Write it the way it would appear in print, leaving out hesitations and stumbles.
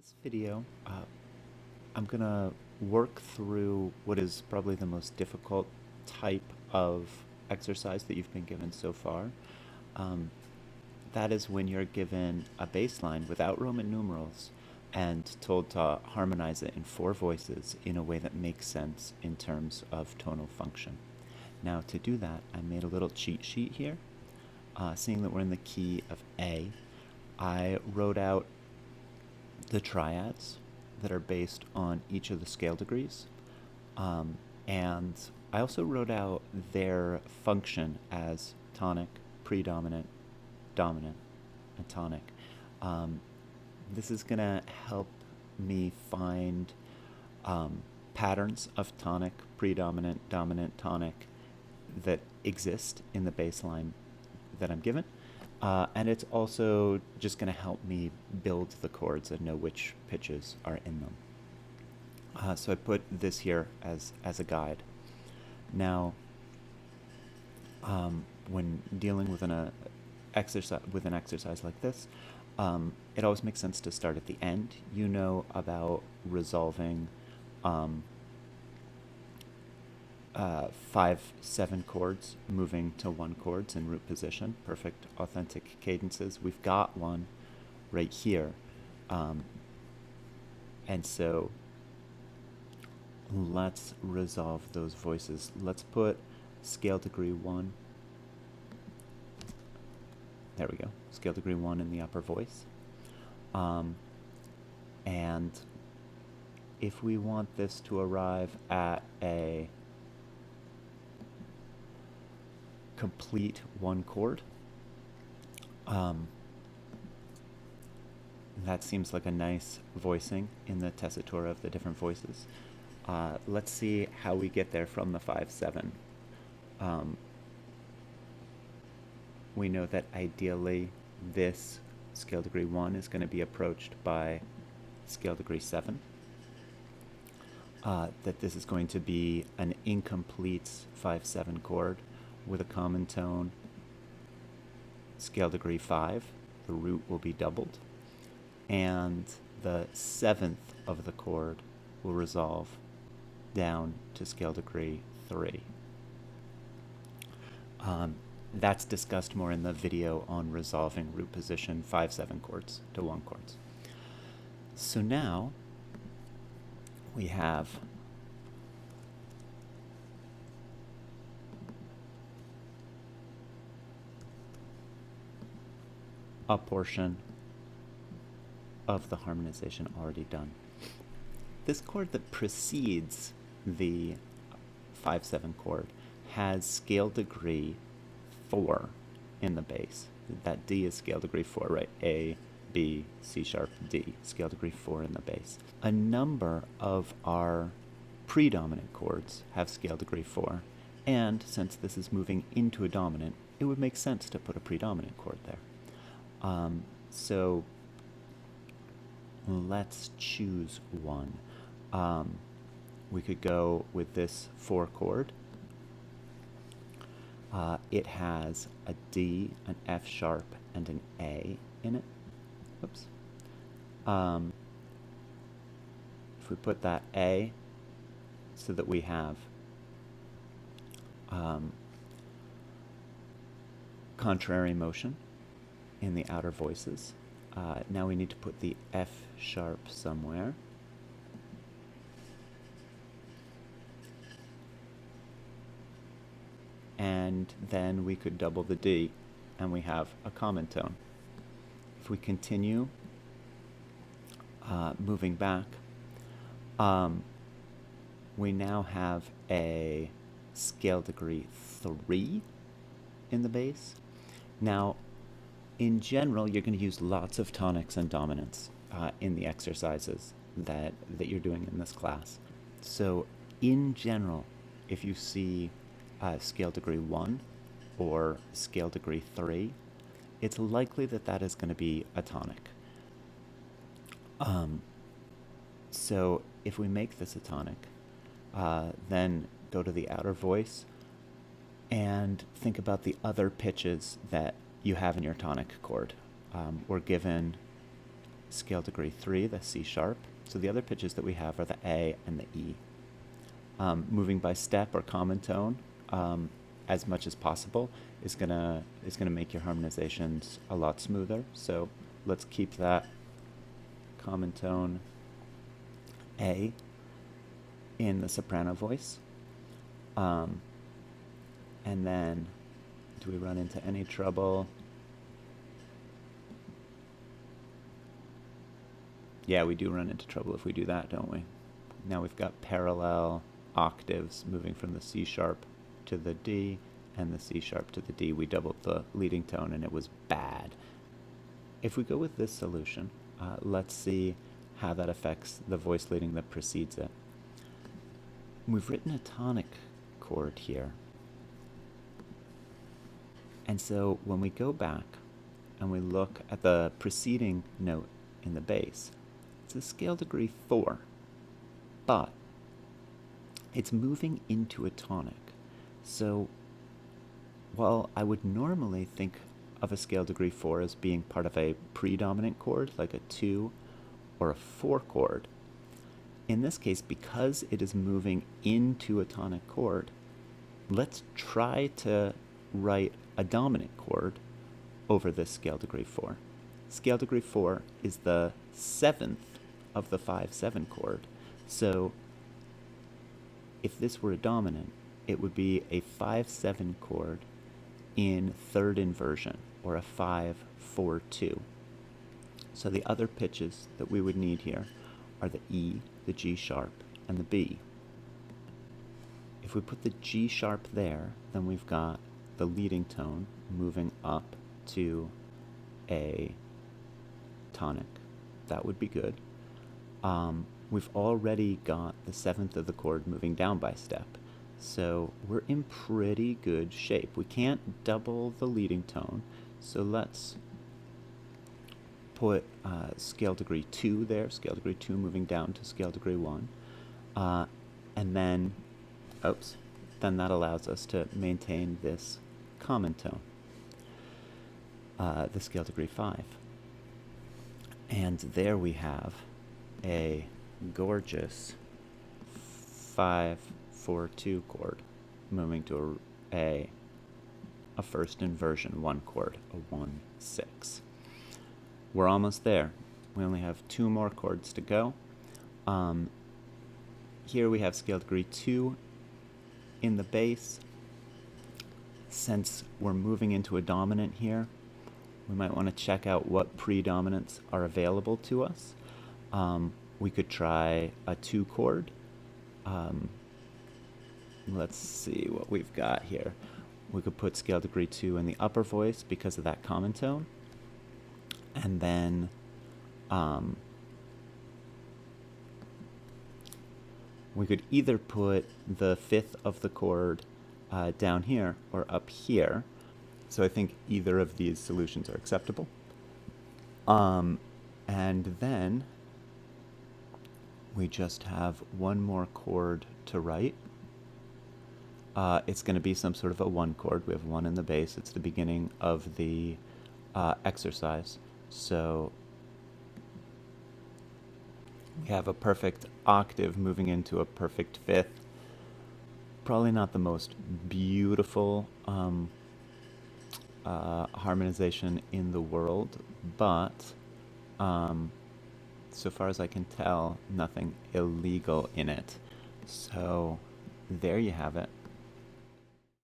this video, I'm gonna work through what is probably the most difficult type of exercise that you've been given so far. Um, that is when you're given a bass line without Roman numerals and told to harmonize it in four voices in a way that makes sense in terms of tonal function. Now, to do that, I made a little cheat sheet here. Seeing that we're in the key of A, I wrote out the triads that are based on each of the scale degrees. And I also wrote out their function as tonic, predominant, dominant, and tonic. Um, this is going to help me find patterns of tonic, predominant, dominant, tonic that exist in the bass line that I'm given. And it's also just going to help me build the chords and know which pitches are in them. So I put this here as a guide. Now, when dealing with an exercise like this, it always makes sense to start at the end. You know about resolving 5/7 chords, moving to one chords in root position, perfect authentic cadences. We've got one right here. And so let's resolve those voices. Let's put scale degree 1. There we go. Scale degree 1 in the upper voice. And if we want this to arrive at a complete one chord, that seems like a nice voicing in the tessitura of the different voices. Let's see how we get there from the 5/7. We know that ideally this scale degree 1 is going to be approached by scale degree 7. That this is going to be an incomplete 5/7 chord with a common tone, scale degree 5. The root will be doubled, and the 7th of the chord will resolve down to scale degree 3. That's discussed more in the video on resolving root position 5/7 chords to 1 chords. So now we have a portion of the harmonization already done. This chord that precedes the 5/7 chord has scale degree 4 in the bass. That D is scale degree 4, right? A, B, C sharp, D, scale degree 4 in the bass. A number of our predominant chords have scale degree 4, and since this is moving into a dominant, it would make sense to put a predominant chord there. So let's choose one. We could go with this 4 chord. It has a D, an F sharp, and an A in it. Oops. If we put that A so that we have contrary motion in the outer voices. Now we need to put the F sharp somewhere. And then we could double the D, and we have a common tone. If we continue moving back, we now have a scale degree 3 in the bass. Now, in general, you're going to use lots of tonics and dominants in the exercises that you're doing in this class. So, in general, if you see scale degree 1 or scale degree 3, it's likely that that is going to be a tonic. So if we make this a tonic, then go to the outer voice and think about the other pitches that you have in your tonic chord. We're given scale degree 3, the C sharp. So the other pitches that we have are the A and the E. Moving by step or common tone as much as possible is gonna make your harmonizations a lot smoother. So let's keep that common tone A in the soprano voice. And then, do we run into any trouble? Yeah, we do run into trouble if we do that, don't we? Now we've got parallel octaves moving from the C sharp to the D and the C sharp to the D. We doubled the leading tone and it was bad. If we go with this solution, let's see how that affects the voice leading that precedes it. We've written a tonic chord here. And so when we go back and we look at the preceding note in the bass, it's a scale degree 4, but it's moving into a tonic. So while I would normally think of a scale degree 4 as being part of a predominant chord, like a 2 or a 4 chord, in this case, because it is moving into a tonic chord, let's try to write a dominant chord over this scale degree 4. Scale degree 4 is the 7th of the 5-7 chord. So if this were a dominant, it would be a 5-7 chord in third inversion, or a 5-4-2. So the other pitches that we would need here are the E, the G sharp, and the B. If we put the G sharp there, then we've got the leading tone moving up to a tonic. That would be good. We've already got the 7th of the chord moving down by step. So we're in pretty good shape. We can't double the leading tone, so let's put scale degree 2 there, scale degree 2 moving down to scale degree 1. And then, then that allows us to maintain this common tone, the scale degree 5. And there we have a gorgeous 5-4-2 chord moving to a first inversion 1 chord, a 1-6. We're almost there. We only have 2 more chords to go. Here we have scale degree 2 in the bass. Since we're moving into a dominant here, we might want to check out what predominants are available to us. We could try a 2 chord. Let's see what we've got here. We could put scale degree 2 in the upper voice because of that common tone. And then we could either put the 5th of the chord down here or up here. So I think either of these solutions are acceptable. And then we just have one more chord to write. It's going to be some sort of a 1 chord. We have 1 in the bass. It's the beginning of the exercise. So we have a perfect octave moving into a perfect 5th. Probably not the most beautiful harmonization in the world, but so far as I can tell, nothing illegal in it. So there you have it.